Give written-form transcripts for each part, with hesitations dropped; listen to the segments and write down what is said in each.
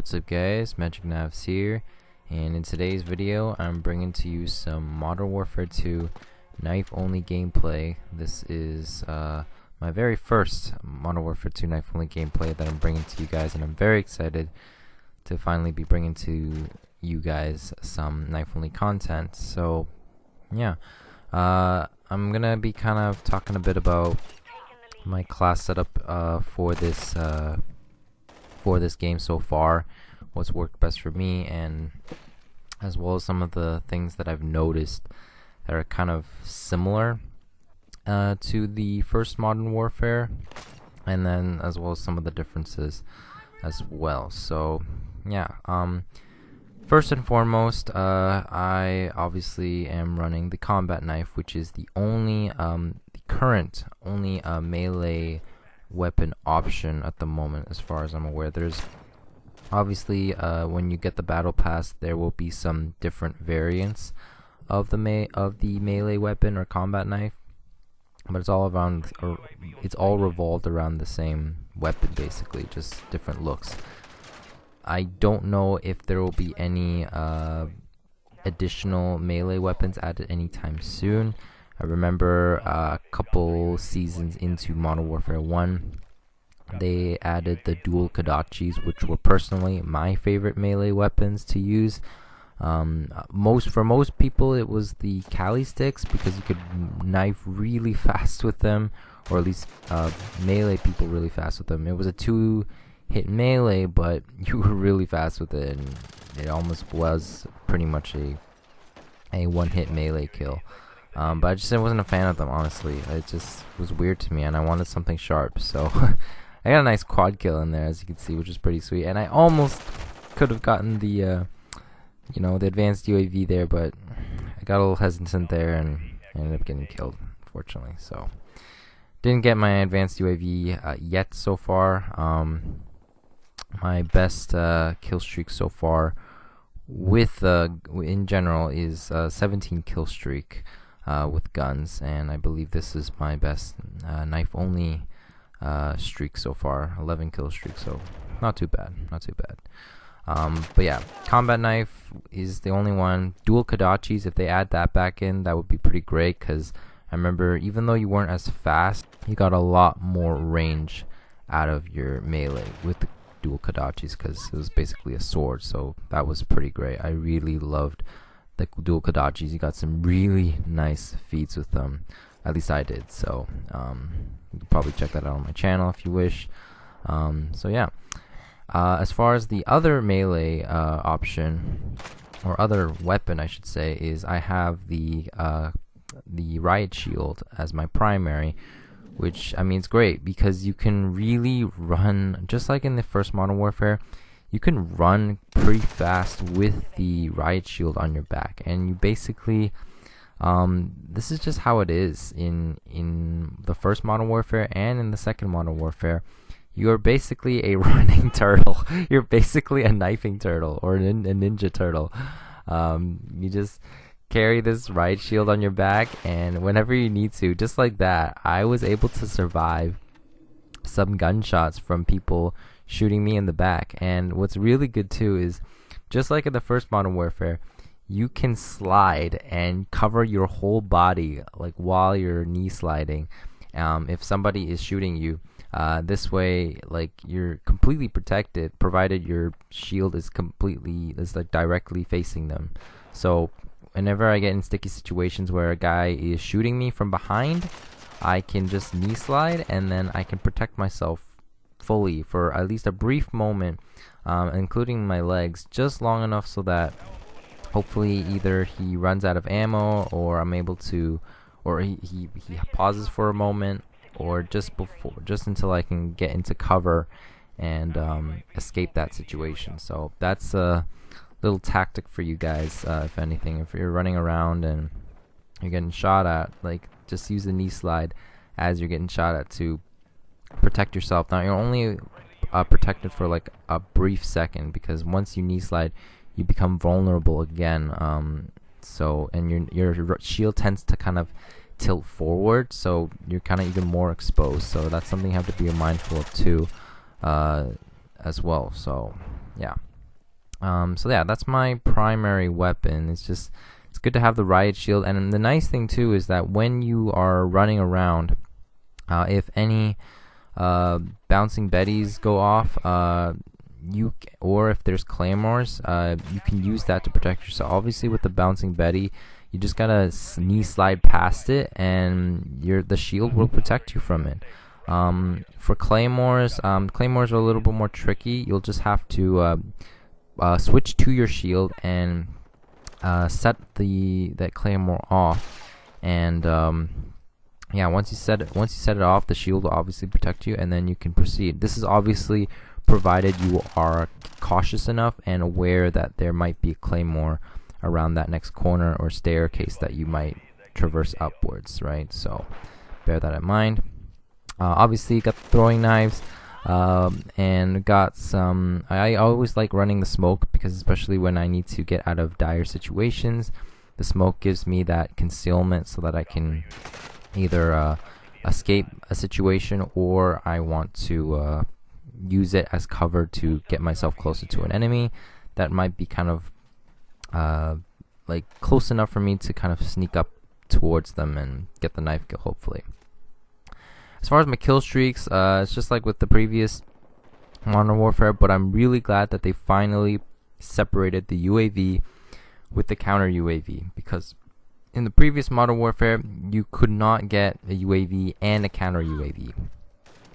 What's up guys, MW2 here, and in today's video I'm bringing to you some Modern Warfare 2 knife only gameplay. This is my very first Modern Warfare 2 knife only gameplay that I'm bringing to you guys, and I'm very excited to finally be bringing to you guys some knife only content. So yeah, I'm gonna be kind of talking a bit about my class setup for this game so far, what's worked best for me, and as well as some of the things that I've noticed that are kind of similar to the first Modern Warfare, and then as well as some of the differences as well. So yeah, first and foremost, I obviously am running the combat knife, which is the only the current only melee weapon option at the moment, as far as I'm aware. There's obviously when you get the battle pass, there will be some different variants of the melee weapon or combat knife, but it's all around, or it's all revolved around the same weapon, basically, just different looks. I don't know if there will be any additional melee weapons added anytime soon. I remember a couple seasons into Modern Warfare 1, they added the dual Kodachis, which were personally my favorite melee weapons to use. For most people, it was the Kali sticks, because you could knife really fast with them, or at least melee people really fast with them. It was a 2-hit melee, but you were really fast with it, and it almost was pretty much a 1-hit melee kill. But I wasn't a fan of them, honestly. It just was weird to me, and I wanted something sharp. So I got a nice quad kill in there, as you can see, which is pretty sweet. And I almost could have gotten the, the advanced UAV there, but I got a little hesitant there, and I ended up getting killed, unfortunately. So didn't get my advanced UAV yet so far. My best kill streak so far with in general is 17 kill streak. With guns, and I believe this is my best knife only streak so far, 11 kill streak, so not too bad. But yeah, combat knife is the only one. Dual Kodachis, if they add that back in, that would be pretty great, because I remember, even though you weren't as fast, you got a lot more range out of your melee with the dual Kodachis, because it was basically a sword, so that was pretty great. I really loved the dual Kodachis. You got some really nice feats with them, at least I did. So you can probably check that out on my channel if you wish. So yeah, as far as the other melee option, or other weapon I should say, is I have the riot shield as my primary, which, I mean, it's great because you can really run, just like in the first Modern Warfare. You can run pretty fast with the riot shield on your back, and you basically, this is just how it is in the first Modern Warfare and in the second Modern Warfare. You're basically a running turtle. You're basically a knifing turtle, or a ninja turtle. You just carry this riot shield on your back, and whenever you need to, just like that, I was able to survive some gunshots from people shooting me in the back. And what's really good too is, just like in the first Modern Warfare, you can slide and cover your whole body, like while you're knee sliding, if somebody is shooting you. This way, like, you're completely protected, provided your shield is like directly facing them. So whenever I get in sticky situations where a guy is shooting me from behind, I can just knee slide, and then I can protect myself fully for at least a brief moment, including my legs, just long enough so that hopefully either he runs out of ammo, or I'm able to, or he pauses for a moment, or just until I can get into cover and escape that situation. So that's a little tactic for you guys, if anything. If you're running around and you're getting shot at, like, just use the knee slide as you're getting shot at to protect yourself. Now, you're only protected for like a brief second, because once you knee slide, you become vulnerable again. And your shield tends to kind of tilt forward, so you're kind of even more exposed. So that's something you have to be mindful of too, as well. So yeah, So yeah, that's my primary weapon. It's good to have the riot shield, and the nice thing too is that when you are running around, if any bouncing betties go off, or if there's claymores, you can use that to protect yourself. Obviously, with the bouncing betty, you just gotta knee slide past it, and the shield will protect you from it. For claymores, claymores are a little bit more tricky. You'll just have to switch to your shield and set that claymore off, and yeah, once you set it off, the shield will obviously protect you, and then you can proceed. This is obviously provided you are cautious enough and aware that there might be a claymore around that next corner or staircase that you might traverse upwards, right? So bear that in mind. Obviously, got the throwing knives, and got some. I always like running the smoke, because especially when I need to get out of dire situations, the smoke gives me that concealment so that I can either escape a situation, or I want to use it as cover to get myself closer to an enemy that might be kind of like close enough for me to kind of sneak up towards them and get the knife kill, hopefully. As far as my kill streaks, it's just like with the previous Modern Warfare, but I'm really glad that they finally separated the UAV with the counter UAV, because in the previous Modern Warfare, you could not get a UAV and a counter UAV.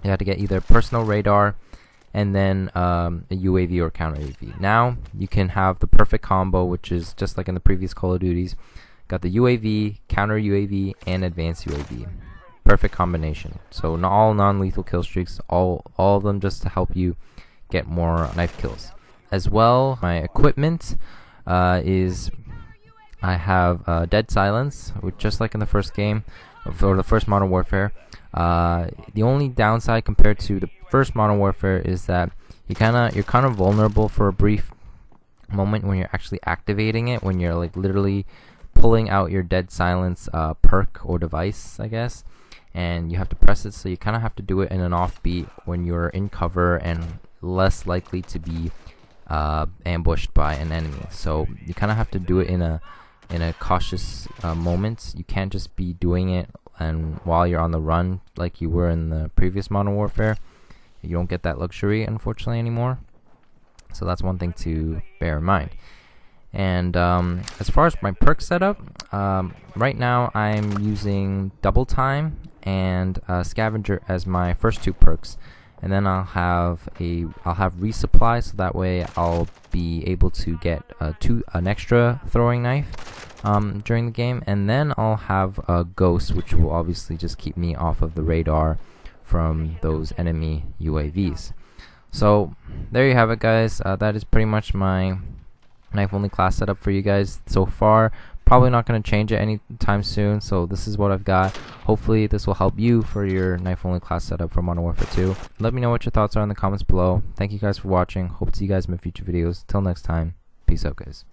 You had to get either personal radar and then a UAV or counter UAV. Now you can have the perfect combo, which is just like in the previous Call of Duties. Got the UAV, counter UAV, and advanced UAV. Perfect combination. So not all non-lethal kill streaks, all of them just to help you get more knife kills. As well, my equipment is I have Dead Silence, which just like in the first game, or the first Modern Warfare. The only downside compared to the first Modern Warfare is that you're kind of vulnerable for a brief moment when you're actually activating it, when you're like literally pulling out your Dead Silence perk or device, I guess, and you have to press it. So you kind of have to do it in an offbeat when you're in cover and less likely to be ambushed by an enemy. So you kind of have to do it in a cautious moment. You can't just be doing it and while you're on the run like you were in the previous Modern Warfare. You don't get that luxury, unfortunately, anymore. So that's one thing to bear in mind. And as far as my perk setup, right now I'm using Double Time and Scavenger as my first two perks, and then I'll have resupply, so that way I'll be able to get an extra throwing knife during the game, and then I'll have a Ghost, which will obviously just keep me off of the radar from those enemy UAVs. So there you have it, guys. That is pretty much my knife only class setup for you guys so far. Probably not going to change it anytime soon, so this is what I've got. Hopefully this will help you for your knife only class setup for Modern Warfare 2. Let me know what your thoughts are in the comments below. Thank you guys for watching. Hope to see you guys in my future videos. Till next time, peace out, guys.